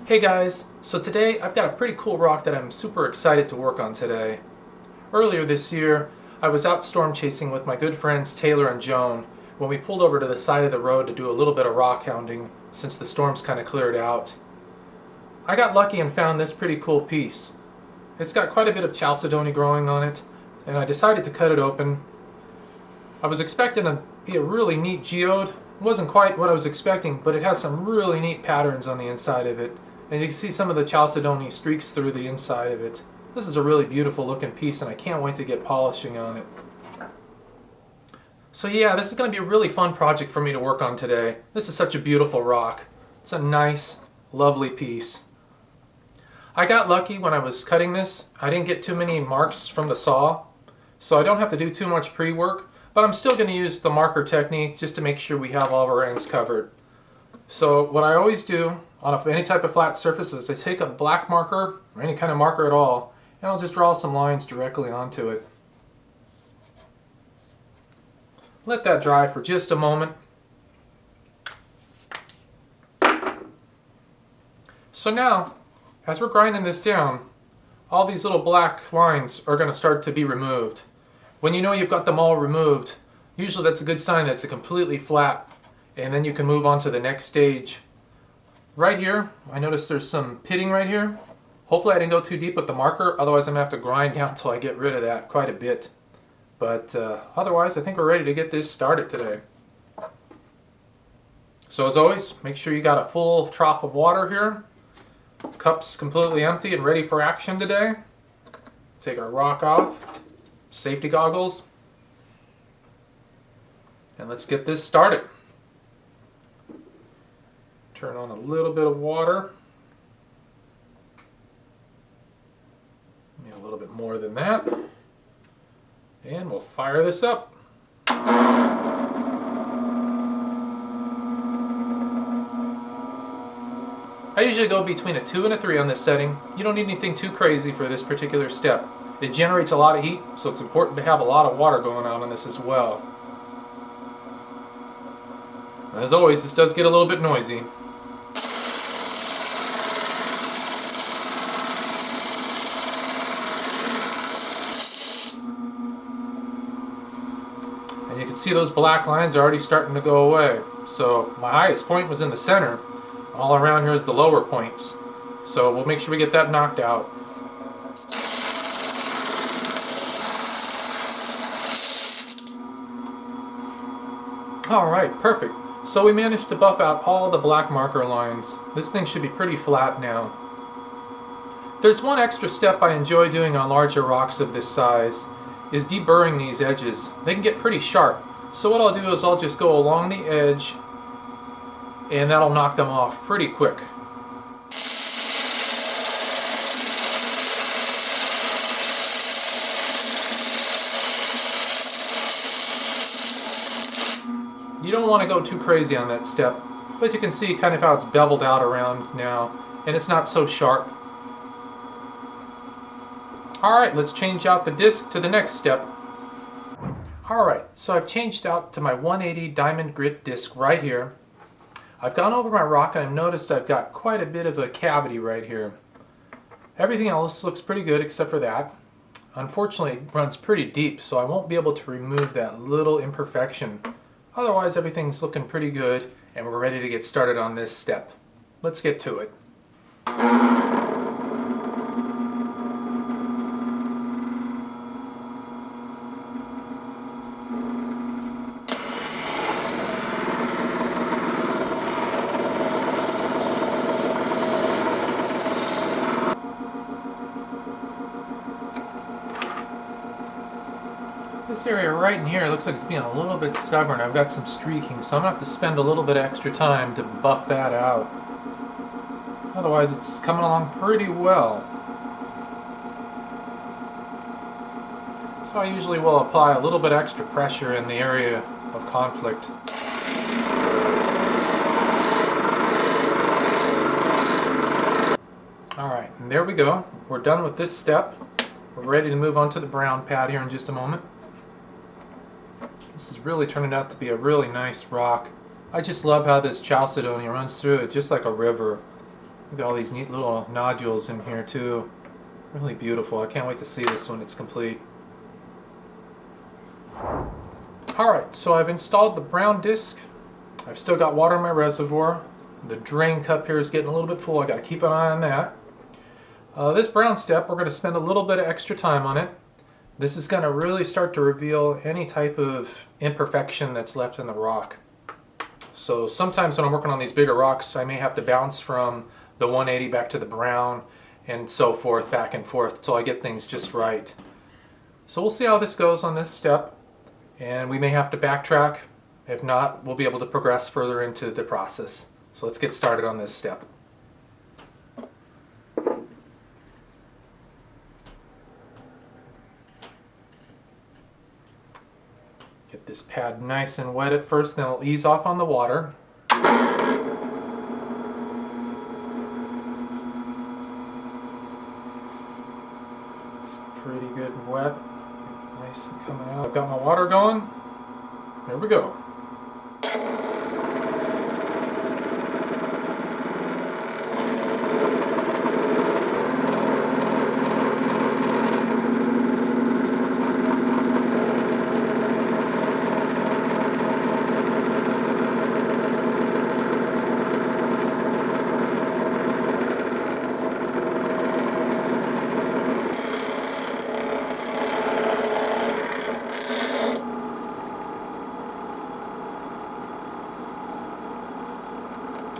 Hey guys, so today I've got a pretty cool rock that I'm super excited to work on today. Earlier this year, I was out storm chasing with my good friends Taylor and Joan when we pulled over to the side of the road to do a little bit of rock hounding since the storms kind of cleared out. I got lucky and found this pretty cool piece. It's got quite a bit of chalcedony growing on it, and I decided to cut it open. I was expecting to be a really neat geode. It wasn't quite what I was expecting, but it has some really neat patterns on the inside of it. And you can see some of the chalcedony streaks through the inside of it. This is a really beautiful looking piece and I can't wait to get polishing on it. So yeah, this is going to be a really fun project for me to work on today. This is such a beautiful rock. It's a nice, lovely piece. I got lucky when I was cutting this. I didn't get too many marks from the saw, so I don't have to do too much pre-work, but I'm still going to use the marker technique just to make sure we have all of our ends covered. So what I always do on any type of flat surface is I take a black marker, or any kind of marker at all, and I'll just draw some lines directly onto it. Let that dry for just a moment. So now, as we're grinding this down, all these little black lines are going to start to be removed. When you know you've got them all removed, usually that's a good sign that it's a completely flat, and then you can move on to the next stage. Right here, I noticed there's some pitting right here. Hopefully I didn't go too deep with the marker, otherwise I'm going to have to grind down until I get rid of that quite a bit. But otherwise, I think we're ready to get this started today. So as always, make sure you got a full trough of water here. Cup's completely empty and ready for action today. Take our rock off, safety goggles, and let's get this started. Turn on a little bit of water. Maybe a little bit more than that. And we'll fire this up. I usually go between a 2 and a 3 on this setting. You don't need anything too crazy for this particular step. It generates a lot of heat, so it's important to have a lot of water going on this as well. And as always, this does get a little bit noisy. And you can see those black lines are already starting to go away. So my highest point was in the center. All around here is the lower points. So we'll make sure we get that knocked out. Alright, perfect. So we managed to buff out all the black marker lines. This thing should be pretty flat now. There's one extra step I enjoy doing on larger rocks of this size, is deburring these edges. They can get pretty sharp. So what I'll do is I'll just go along the edge and that'll knock them off pretty quick. You don't want to go too crazy on that step, but you can see kind of how it's beveled out around now, and it's not so sharp. Alright, let's change out the disc to the next step. Alright, so I've changed out to my 180 diamond grit disc right here. I've gone over my rock and I've noticed I've got quite a bit of a cavity right here. Everything else looks pretty good except for that. Unfortunately, it runs pretty deep, so I won't be able to remove that little imperfection. Otherwise, everything's looking pretty good and we're ready to get started on this step. Let's get to it. This area right in here looks like it's being a little bit stubborn. I've got some streaking, so I'm going to have to spend a little bit of extra time to buff that out. Otherwise, it's coming along pretty well. So I usually will apply a little bit extra pressure in the area of conflict. Alright, and there we go. We're done with this step. We're ready to move on to the brown pad here in just a moment. This is really turning out to be a really nice rock. I just love how this chalcedony runs through it just like a river. We've got all these neat little nodules in here too. Really beautiful. I can't wait to see this when it's complete. Alright, so I've installed the brown disc. I've still got water in my reservoir. The drain cup here is getting a little bit full. I got to keep an eye on that. This brown step, we're going to spend a little bit of extra time on it. This is going to really start to reveal any type of imperfection that's left in the rock. So sometimes when I'm working on these bigger rocks, I may have to bounce from the 180 back to the brown and so forth, back and forth, till I get things just right. So we'll see how this goes on this step, and we may have to backtrack. If not, we'll be able to progress further into the process. So let's get started on this step. Get this pad nice and wet at first, then we'll ease off on the water. It's pretty good and wet. Nice and coming out. I've got my water going. There we go.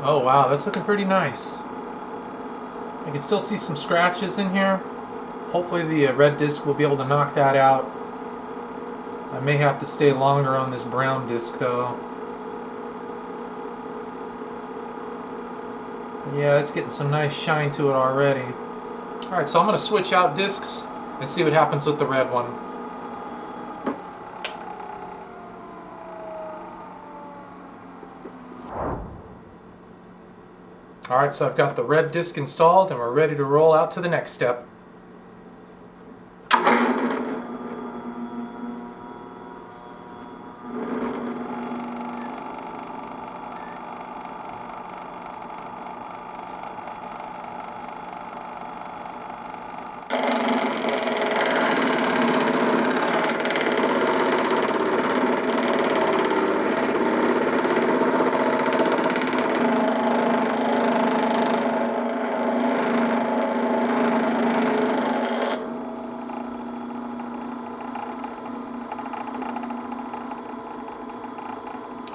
Oh wow, that's looking pretty nice. I can still see some scratches in here. Hopefully the red disc will be able to knock that out. I may have to stay longer on this brown disc though. Yeah, it's getting some nice shine to it already. Alright, so I'm going to switch out discs and see what happens with the red one. Alright, so I've got the red disc installed and we're ready to roll out to the next step.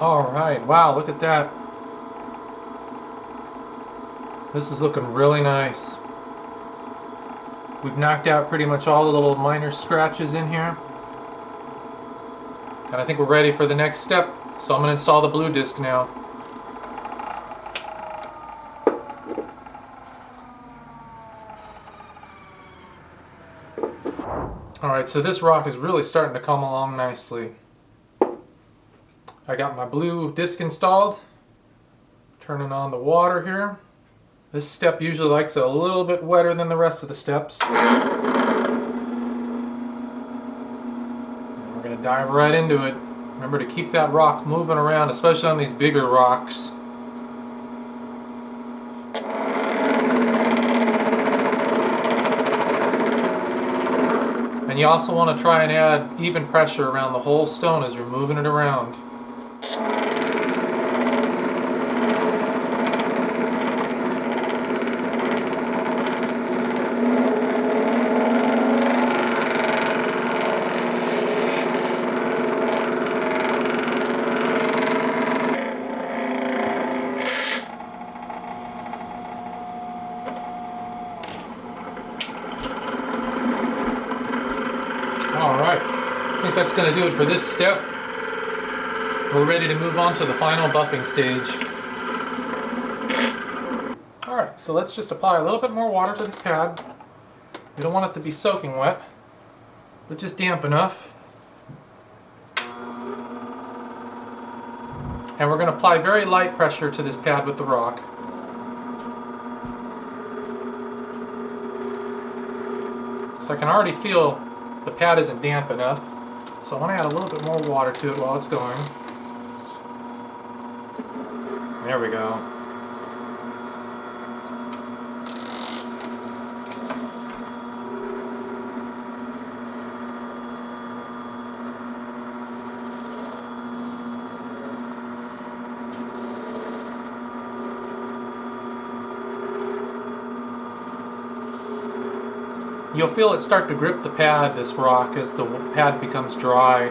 Alright, wow, look at that. This is looking really nice. We've knocked out pretty much all the little minor scratches in here. And I think we're ready for the next step. So I'm going to install the blue disc now. Alright, so this rock is really starting to come along nicely. I got my blue disc installed. Turning on the water here. This step usually likes it a little bit wetter than the rest of the steps. And we're going to dive right into it. Remember to keep that rock moving around, especially on these bigger rocks. And you also want to try and add even pressure around the whole stone as you're moving it around. Alright, I think that's going to do it for this step. We're ready to move on to the final buffing stage. Alright, so let's just apply a little bit more water to this pad. We don't want it to be soaking wet, but just damp enough. And we're going to apply very light pressure to this pad with the rock. So I can already feel the pad isn't damp enough, so I want to add a little bit more water to it while it's going. There we go. You'll feel it start to grip the pad, this rock, as the pad becomes dry.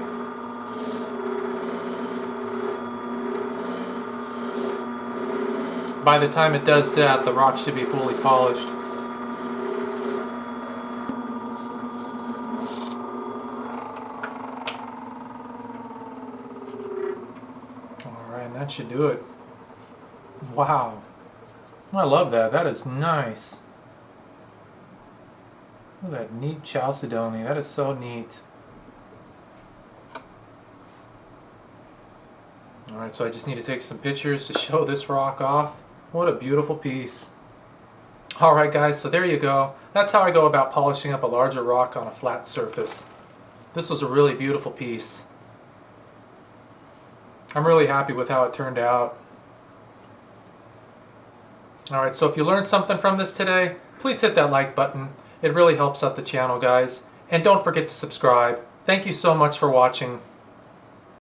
By the time it does that, the rock should be fully polished. Alright, and that should do it. Wow. I love that. That is nice. Look at that neat chalcedony. That is so neat. Alright, so I just need to take some pictures to show this rock off. What a beautiful piece. Alright guys, so there you go. That's how I go about polishing up a larger rock on a flat surface. This was a really beautiful piece. I'm really happy with how it turned out. Alright, so if you learned something from this today, please hit that like button. It really helps out the channel, guys. And don't forget to subscribe. Thank you so much for watching.